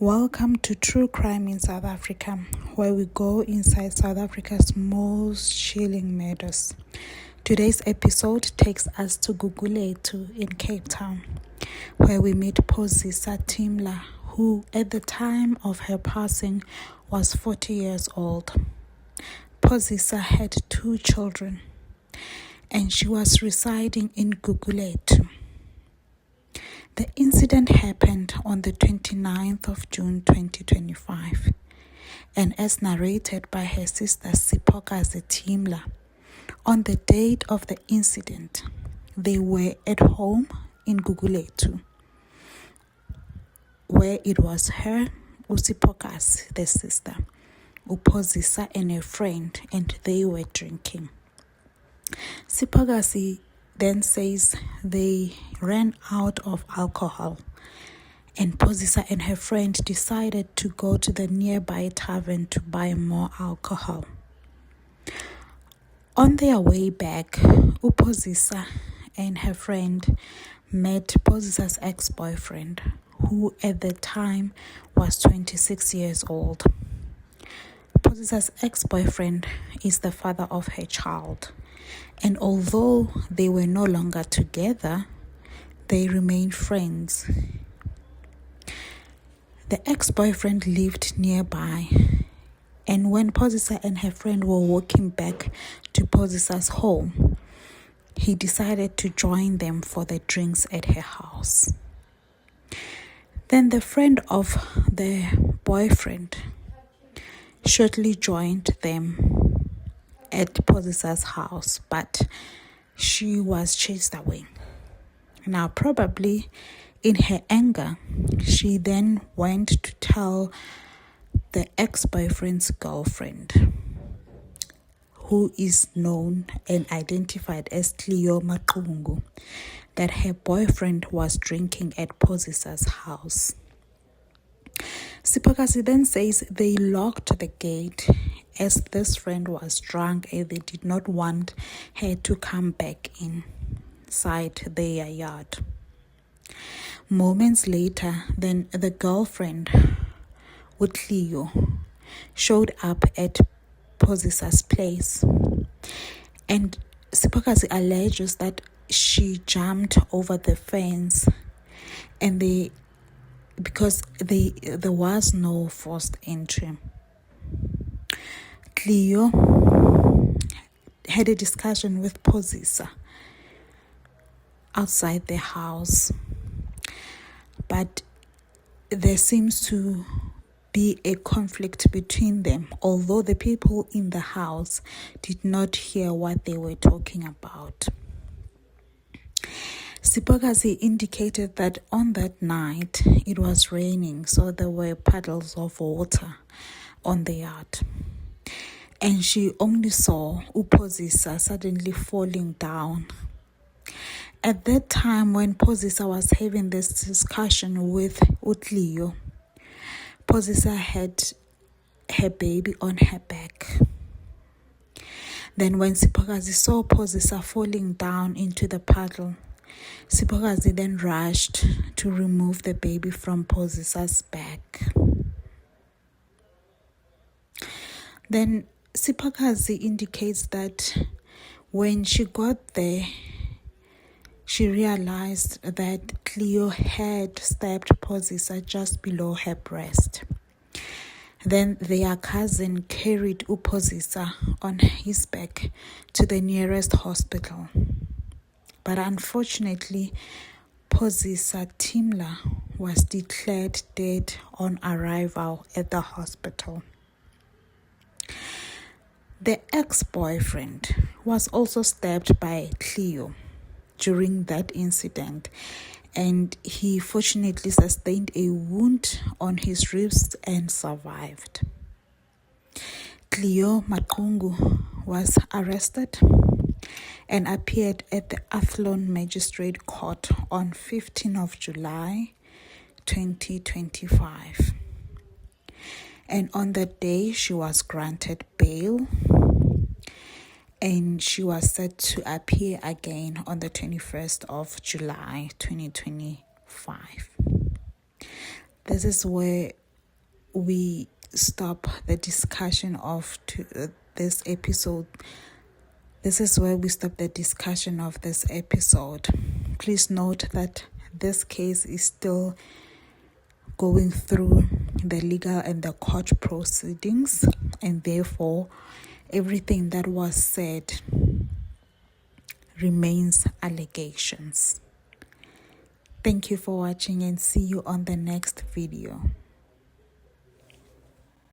Welcome to True Crime in South Africa, where we go inside South Africa's most chilling murders. Today's episode takes us to Gugulethu in Cape Town, where we meet Phozisa Thimla, who at the time of her passing was 40 years old. Phozisa had 2 children, and she was residing in Gugulethu. The incident happened on the 29th of June 2025, and as narrated by her sister Phozisa Thimla, on the date of the incident, they were at home in Gugulethu, where it was her, Phozisa, the sister, Phozisa and a friend, and they were drinking. Phozisa then says they ran out of alcohol, and Phozisa and her friend decided to go to the nearby tavern to buy more alcohol. On their way back, Phozisa and her friend met Phozisa's ex-boyfriend, who at the time was 26 years old. Phozisa's ex-boyfriend is the father of her child, and although they were no longer together, they remained friends. The ex-boyfriend lived nearby, and when Phozisa and her friend were walking back to Phozisa's home, he decided to join them for the drinks at her house. Then the friend of the boyfriend shortly joined them at Phozisa's house, but she was chased away. Now, probably in her anger, she then went to tell the ex-boyfriend's girlfriend, who is known and identified as Cleo Maqungu, that her boyfriend was drinking at Phozisa's house. Phozisa then says they locked the gate as this friend was drunk and they did not want her to come back inside their yard. Moments later, then the girlfriend, Cleo, showed up at Phozisa's place, and Phozisa alleges that she jumped over the fence and because there was no forced entry. Cleo had a discussion with Phozisa outside the house, but there seems to be a conflict between them, although the people in the house did not hear what they were talking about. Phozisa indicated that on that night it was raining, so there were puddles of water on the yard. And she only saw Phozisa suddenly falling down. At that time, when Phozisa was having this discussion with Cleo, Phozisa had her baby on her back. Then when Phozisa saw Phozisa falling down into the puddle, Phozisa then rushed to remove the baby from Phozisa's back. Then Phozisa indicates that when she got there, she realized that Cleo had stabbed Phozisa just below her breast. Then their cousin carried Phozisa on his back to the nearest hospital. But unfortunately, Phozisa Thimla was declared dead on arrival at the hospital. The ex-boyfriend was also stabbed by Cleo during that incident, and he fortunately sustained a wound on his ribs and survived. Cleo Maqungu was arrested and appeared at the Athlone Magistrate Court on 15th of July 2025. And on that day, she was granted bail, and she was set to appear again on the 21st of July 2025. This is where we stop the discussion of this episode. This is where we stop the discussion of this episode. Please note that this case is still going through the legal and the court proceedings, and therefore everything that was said remains allegations. Thank you for watching, and see you on the next video.